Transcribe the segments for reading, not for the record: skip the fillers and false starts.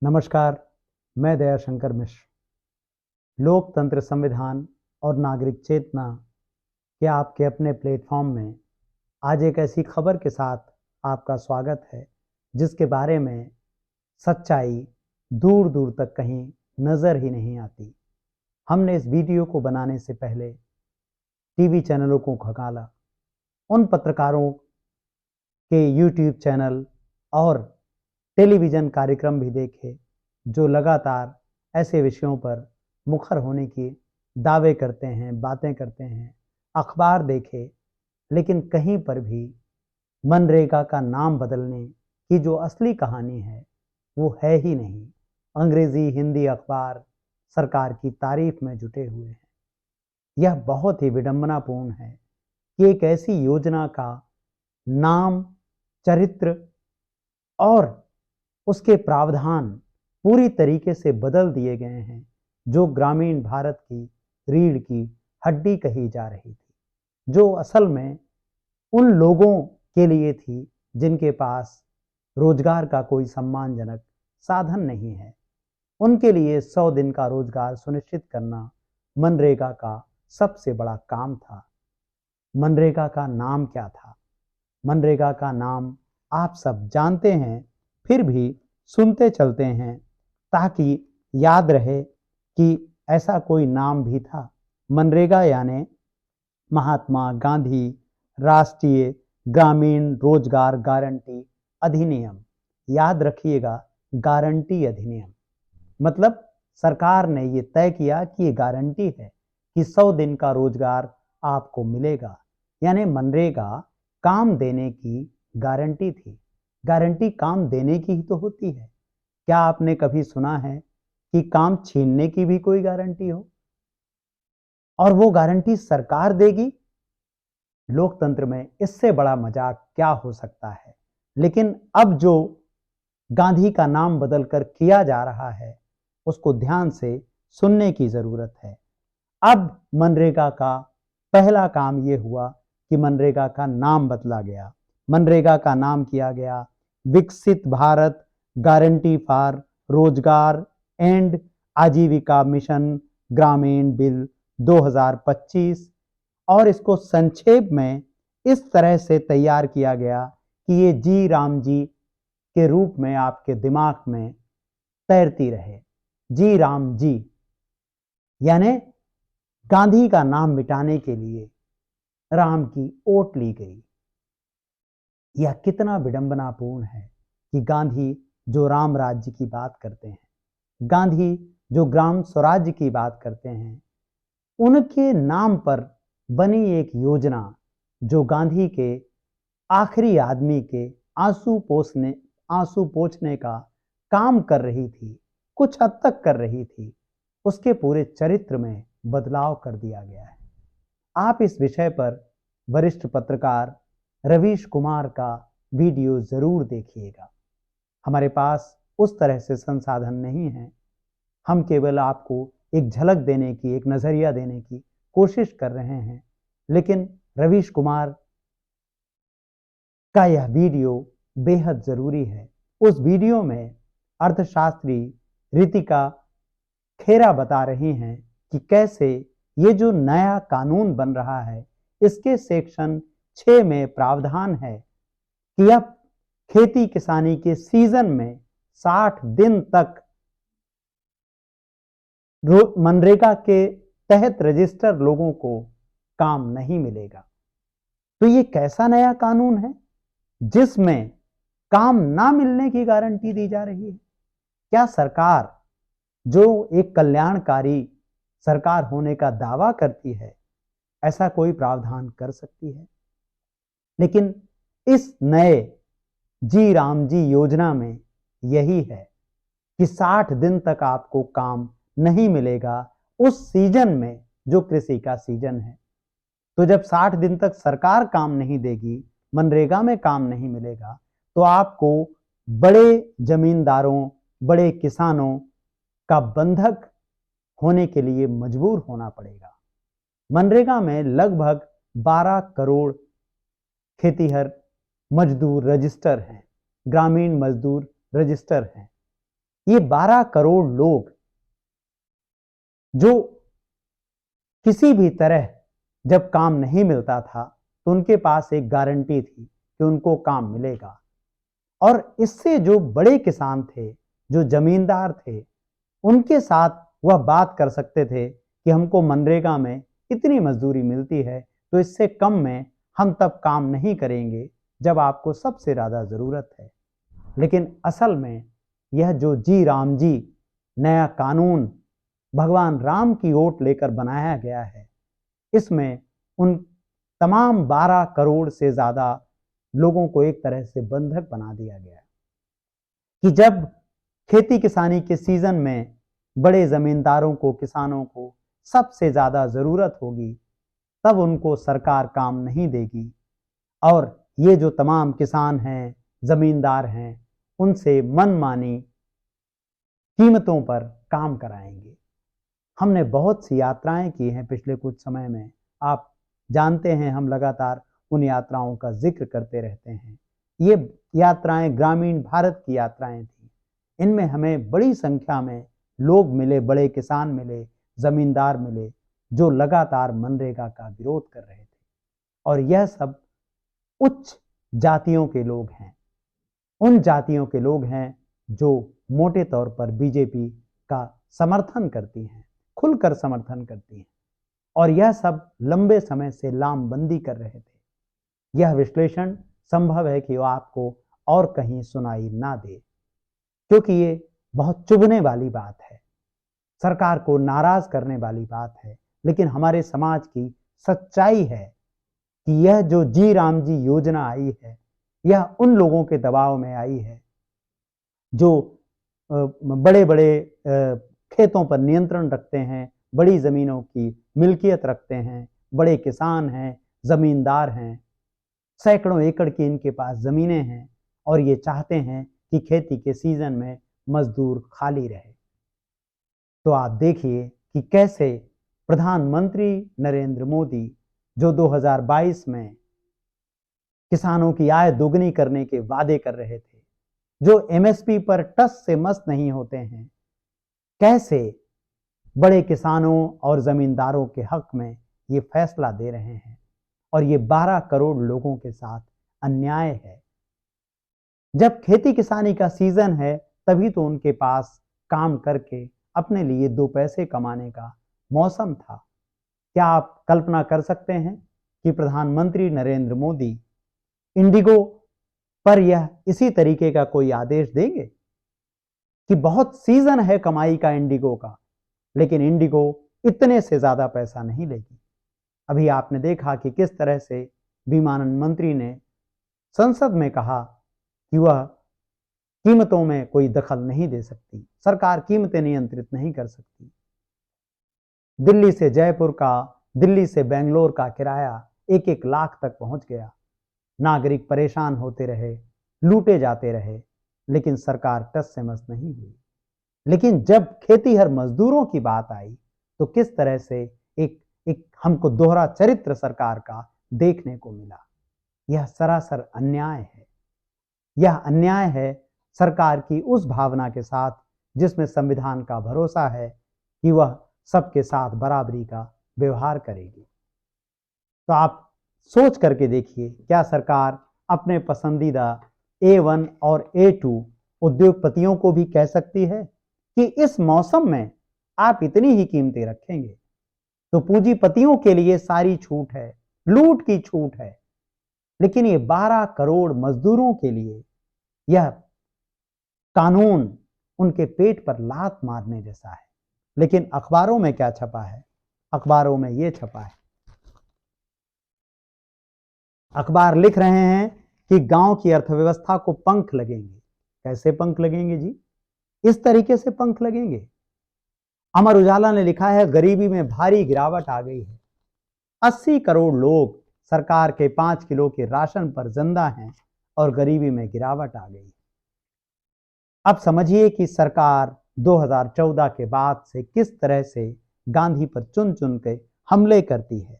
नमस्कार, मैं दयाशंकर मिश्र। लोकतंत्र, संविधान और नागरिक चेतना के आपके अपने प्लेटफॉर्म में आज एक ऐसी खबर के साथ आपका स्वागत है जिसके बारे में सच्चाई दूर दूर तक कहीं नज़र ही नहीं आती। हमने इस वीडियो को बनाने से पहले टीवी चैनलों को खंगाला, उन पत्रकारों के यूट्यूब चैनल और टेलीविज़न कार्यक्रम भी देखे जो लगातार ऐसे विषयों पर मुखर होने की दावे करते हैं, बातें करते हैं। अखबार देखे, लेकिन कहीं पर भी मनरेगा का नाम बदलने की जो असली कहानी है वो है ही नहीं। अंग्रेजी हिंदी अखबार सरकार की तारीफ में जुटे हुए हैं। यह बहुत ही विडंबनापूर्ण है कि एक ऐसी योजना का नाम, चरित्र और उसके प्रावधान पूरी तरीके से बदल दिए गए हैं जो ग्रामीण भारत की रीढ़ की हड्डी कही जा रही थी, जो असल में उन लोगों के लिए थी जिनके पास रोजगार का कोई सम्मानजनक साधन नहीं है। उनके लिए 100 दिन का रोजगार सुनिश्चित करना मनरेगा का सबसे बड़ा काम था। मनरेगा का नाम क्या था? मनरेगा का नाम आप सब जानते हैं, फिर भी सुनते चलते हैं ताकि याद रहे कि ऐसा कोई नाम भी था। मनरेगा यानी महात्मा गांधी राष्ट्रीय ग्रामीण रोजगार गारंटी अधिनियम। याद रखिएगा, गारंटी अधिनियम मतलब सरकार ने ये तय किया कि ये गारंटी है कि 100 दिन का रोजगार आपको मिलेगा। यानी मनरेगा काम देने की गारंटी थी। गारंटी काम देने की ही तो होती है। क्या आपने कभी सुना है कि काम छीनने की भी कोई गारंटी हो? और वो गारंटी सरकार देगी। लोकतंत्र में इससे बड़ा मजाक क्या हो सकता है? लेकिन अब जो गांधी का नाम बदलकर किया जा रहा है उसको ध्यान से सुनने की जरूरत है। अब मनरेगा का पहला काम ये हुआ कि मनरेगा का नाम बदला गया। मनरेगा का नाम किया गया विकसित भारत गारंटी फॉर रोजगार एंड आजीविका मिशन ग्रामीण बिल 2025, और इसको संक्षेप में इस तरह से तैयार किया गया कि ये जी राम जी के रूप में आपके दिमाग में तैरती रहे। जी राम जी यानी गांधी का नाम मिटाने के लिए राम की ओट ली गई। यह कितना विडंबनापूर्ण है कि गांधी जो राम राज्य की बात करते हैं, गांधी जो ग्राम स्वराज्य की बात करते हैं, उनके नाम पर बनी एक योजना जो गांधी के आखिरी आदमी के आंसू पोंछने का काम कर रही थी, कुछ हद तक कर रही थी, उसके पूरे चरित्र में बदलाव कर दिया गया है। आप इस विषय पर वरिष्ठ पत्रकार रवीश कुमार का वीडियो जरूर देखिएगा। हमारे पास उस तरह से संसाधन नहीं है। हम केवल आपको एक झलक देने की, एक नजरिया देने की कोशिश कर रहे हैं। लेकिन रवीश कुमार का यह वीडियो बेहद जरूरी है। उस वीडियो में अर्थशास्त्री रितिका खेरा बता रही हैं कि कैसे ये जो नया कानून बन रहा है इसके सेक्शन 6 में प्रावधान है कि अब खेती किसानी के सीजन में 60 दिन तक मनरेगा के तहत रजिस्टर लोगों को काम नहीं मिलेगा। तो ये कैसा नया कानून है जिसमें काम ना मिलने की गारंटी दी जा रही है? क्या सरकार जो एक कल्याणकारी सरकार होने का दावा करती है ऐसा कोई प्रावधान कर सकती है? लेकिन इस नए जी राम जी योजना में यही है कि 60 दिन तक आपको काम नहीं मिलेगा उस सीजन में जो कृषि का सीजन है। तो जब 60 दिन तक सरकार काम नहीं देगी, मनरेगा में काम नहीं मिलेगा, तो आपको बड़े जमींदारों, बड़े किसानों का बंधक होने के लिए मजबूर होना पड़ेगा। मनरेगा में लगभग 12 करोड़ खेतीहर मजदूर रजिस्टर हैं, ग्रामीण मजदूर रजिस्टर हैं। ये 12 करोड़ लोग जो किसी भी तरह जब काम नहीं मिलता था तो उनके पास एक गारंटी थी कि उनको काम मिलेगा, और इससे जो बड़े किसान थे, जो जमींदार थे, उनके साथ वह बात कर सकते थे कि हमको मनरेगा में इतनी मजदूरी मिलती है तो इससे कम में हम तब काम नहीं करेंगे जब आपको सबसे ज़्यादा ज़रूरत है। लेकिन असल में यह जो जी राम जी नया कानून भगवान राम की ओट लेकर बनाया गया है, इसमें उन तमाम 12 करोड़ से ज़्यादा लोगों को एक तरह से बंधक बना दिया गया है कि जब खेती किसानी के सीजन में बड़े जमींदारों को, किसानों को सबसे ज़्यादा ज़रूरत होगी, तब उनको सरकार काम नहीं देगी और ये जो तमाम किसान हैं, ज़मींदार हैं, उनसे मनमानी कीमतों पर काम कराएंगे। हमने बहुत सी यात्राएं की हैं पिछले कुछ समय में, आप जानते हैं हम लगातार उन यात्राओं का जिक्र करते रहते हैं। ये यात्राएं ग्रामीण भारत की यात्राएं थी। इनमें हमें बड़ी संख्या में लोग मिले, बड़े किसान मिले, जमींदार मिले, जो लगातार मनरेगा का विरोध कर रहे थे, और यह सब उच्च जातियों के लोग हैं, उन जातियों के लोग हैं जो मोटे तौर पर बीजेपी का समर्थन करती हैं, खुलकर समर्थन करती हैं, और यह सब लंबे समय से लामबंदी कर रहे थे। यह विश्लेषण संभव है कि वो आपको और कहीं सुनाई ना दे, क्योंकि ये बहुत चुभने वाली बात है, सरकार को नाराज करने वाली बात है। लेकिन हमारे समाज की सच्चाई है कि यह जो जी राम जी योजना आई है, यह उन लोगों के दबाव में आई है जो बड़े बड़े खेतों पर नियंत्रण रखते हैं, बड़ी ज़मीनों की मिल्कियत रखते हैं, बड़े किसान हैं, ज़मींदार हैं, सैकड़ों एकड़ की इनके पास ज़मीनें हैं, और ये चाहते हैं कि खेती के सीज़न में मजदूर खाली रहे। तो आप देखिए कि कैसे प्रधानमंत्री नरेंद्र मोदी, जो 2022 में किसानों की आय दोगुनी करने के वादे कर रहे थे, जो एमएसपी पर टस से मस नहीं होते हैं, कैसे बड़े किसानों और जमींदारों के हक में ये फैसला दे रहे हैं, और ये 12 करोड़ लोगों के साथ अन्याय है। जब खेती किसानी का सीजन है तभी तो उनके पास काम करके अपने लिए 2 पैसे कमाने का मौसम था। क्या आप कल्पना कर सकते हैं कि प्रधानमंत्री नरेंद्र मोदी इंडिगो पर यह इसी तरीके का कोई आदेश देंगे कि बहुत सीजन है कमाई का इंडिगो का, लेकिन इंडिगो इतने से ज्यादा पैसा नहीं लेगी। अभी आपने देखा कि किस तरह से विमानन मंत्री ने संसद में कहा कि वह कीमतों में कोई दखल नहीं दे सकती, सरकार कीमतें नियंत्रित नहीं कर सकती। दिल्ली से जयपुर का, दिल्ली से बेंगलोर का किराया 1-1 लाख तक पहुंच गया। नागरिक परेशान होते रहे, लूटे जाते रहे, लेकिन सरकार टस से मस नहीं हुई। लेकिन जब खेतीहर मजदूरों की बात आई तो किस तरह से एक एक हमको दोहरा चरित्र सरकार का देखने को मिला। यह सरासर अन्याय है। यह अन्याय है सरकार की उस भावना के साथ जिसमें संविधान का भरोसा है कि वह सबके साथ बराबरी का व्यवहार करेगी। तो आप सोच करके देखिए, क्या सरकार अपने पसंदीदा A1 और A2 उद्योगपतियों को भी कह सकती है कि इस मौसम में आप इतनी ही कीमतें रखेंगे? तो पूंजीपतियों के लिए सारी छूट है, लूट की छूट है, लेकिन ये 12 करोड़ मजदूरों के लिए यह कानून उनके पेट पर लात मारने जैसा है। लेकिन अखबारों में क्या छपा है? अखबारों में यह छपा है, अखबार लिख रहे हैं कि गांव की अर्थव्यवस्था को पंख लगेंगे। कैसे पंख लगेंगे जी? इस तरीके से पंख लगेंगे। अमर उजाला ने लिखा है, गरीबी में भारी गिरावट आ गई है। 80 करोड़ लोग सरकार के 5 किलो के राशन पर जिंदा हैं और गरीबी में गिरावट आ गई। अब समझिए कि सरकार 2014 के बाद से किस तरह से गांधी पर चुन चुन के हमले करती है।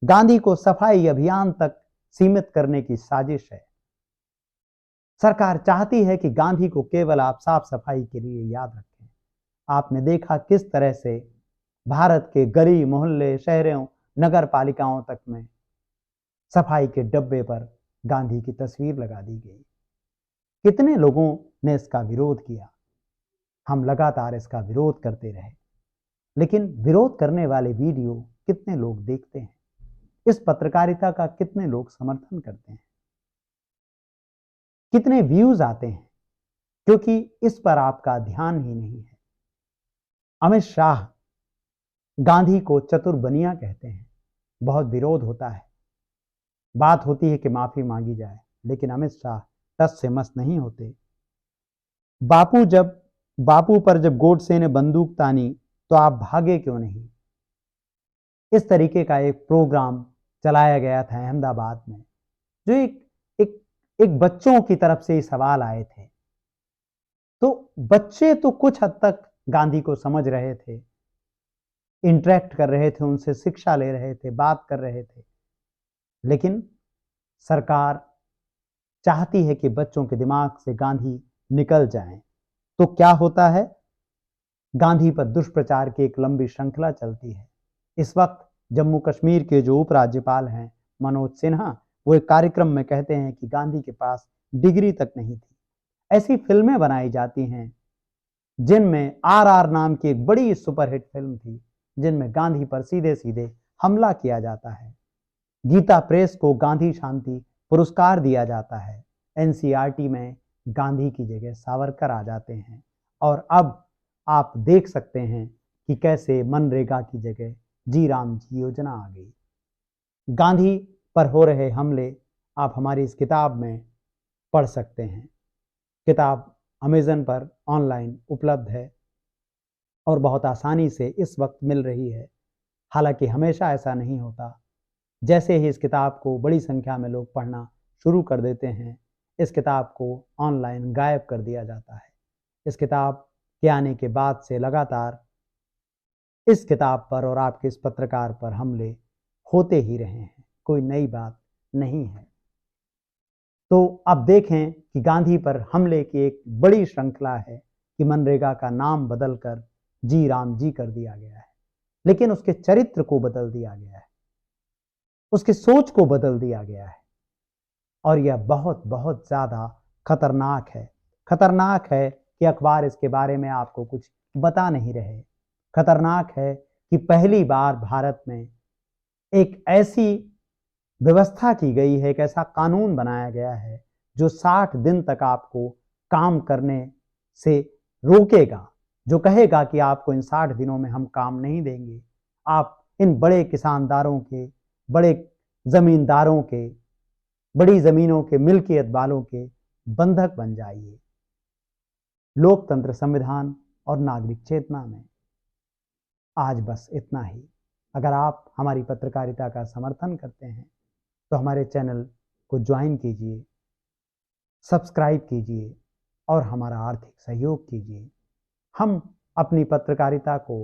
गांधी को सफाई अभियान तक सीमित करने की साजिश है। सरकार चाहती है कि गांधी को केवल आप साफ सफाई के लिए याद रखें। आपने देखा किस तरह से भारत के गली मोहल्ले शहरों नगर पालिकाओं तक में सफाई के डब्बे पर गांधी की तस्वीर लगा दी गई। कितने लोगों ने इसका विरोध किया। हम लगातार इसका विरोध करते रहे, लेकिन विरोध करने वाले वीडियो कितने लोग देखते हैं, इस पत्रकारिता का कितने लोग समर्थन करते हैं, कितने व्यूज आते हैं, क्योंकि इस पर आपका ध्यान ही नहीं है। अमित शाह गांधी को चतुर बनिया कहते हैं। बहुत विरोध होता है, बात होती है कि माफी मांगी जाए, लेकिन अमित शाह टस से मस नहीं होते। बापू पर जब गोडसे ने बंदूक तानी तो आप भागे क्यों नहीं, इस तरीके का एक प्रोग्राम चलाया गया था अहमदाबाद में, जो एक बच्चों की तरफ से सवाल आए थे। तो बच्चे तो कुछ हद तक गांधी को समझ रहे थे, इंटरेक्ट कर रहे थे, उनसे शिक्षा ले रहे थे, बात कर रहे थे, लेकिन सरकार चाहती है कि बच्चों के दिमाग से गांधी निकल जाएं। तो क्या होता है, गांधी पर दुष्प्रचार की एक लंबी श्रृंखला चलती है। इस वक्त जम्मू कश्मीर के जो उपराज्यपाल हैं मनोज सिन्हा, वो एक कार्यक्रम में कहते हैं कि गांधी के पास डिग्री तक नहीं थी। ऐसी फिल्में बनाई जाती हैं जिनमें आरआर नाम की एक बड़ी सुपरहिट फिल्म थी, जिनमें गांधी पर सीधे सीधे हमला किया जाता है। गीता प्रेस को गांधी शांति पुरस्कार दिया जाता है। एनसीईआरटी में गांधी की जगह सावरकर आ जाते हैं। और अब आप देख सकते हैं कि कैसे मनरेगा की जगह जी राम जी योजना आ गई। गांधी पर हो रहे हमले आप हमारी इस किताब में पढ़ सकते हैं। किताब अमेज़न पर ऑनलाइन उपलब्ध है और बहुत आसानी से इस वक्त मिल रही है। हालांकि हमेशा ऐसा नहीं होता। जैसे ही इस किताब को बड़ी संख्या में लोग पढ़ना शुरू कर देते हैं, इस किताब को ऑनलाइन गायब कर दिया जाता है। इस किताब के आने के बाद से लगातार इस किताब पर और आपके इस पत्रकार पर हमले होते ही रहे हैं, कोई नई बात नहीं है। तो अब देखें कि गांधी पर हमले की एक बड़ी श्रृंखला है कि मनरेगा का नाम बदलकर जी राम जी कर दिया गया है, लेकिन उसके चरित्र को बदल दिया गया है, उसकी सोच को बदल दिया गया है। और यह बहुत बहुत ज़्यादा खतरनाक है। खतरनाक है कि अखबार इसके बारे में आपको कुछ बता नहीं रहे। खतरनाक है कि पहली बार भारत में एक ऐसी व्यवस्था की गई है, एक ऐसा कानून बनाया गया है जो 60 दिन तक आपको काम करने से रोकेगा, जो कहेगा कि आपको इन 60 दिनों में हम काम नहीं देंगे, आप इन बड़े किसानदारों के, बड़े जमींदारों के, बड़ी जमीनों के मिल्कियत वालों के बंधक बन जाइए। लोकतंत्र, संविधान और नागरिक चेतना में आज बस इतना ही। अगर आप हमारी पत्रकारिता का समर्थन करते हैं तो हमारे चैनल को ज्वाइन कीजिए, सब्सक्राइब कीजिए और हमारा आर्थिक सहयोग कीजिए। हम अपनी पत्रकारिता को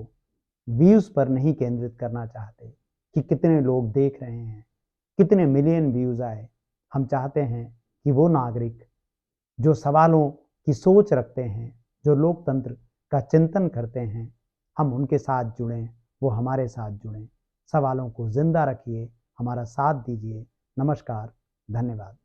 व्यूज़ पर नहीं केंद्रित करना चाहते कि कितने लोग देख रहे हैं, कितने मिलियन व्यूज़ आए। हम चाहते हैं कि वो नागरिक जो सवालों की सोच रखते हैं, जो लोकतंत्र का चिंतन करते हैं, हम उनके साथ जुड़ें, वो हमारे साथ जुड़ें। सवालों को जिंदा रखिए, हमारा साथ दीजिए। नमस्कार, धन्यवाद।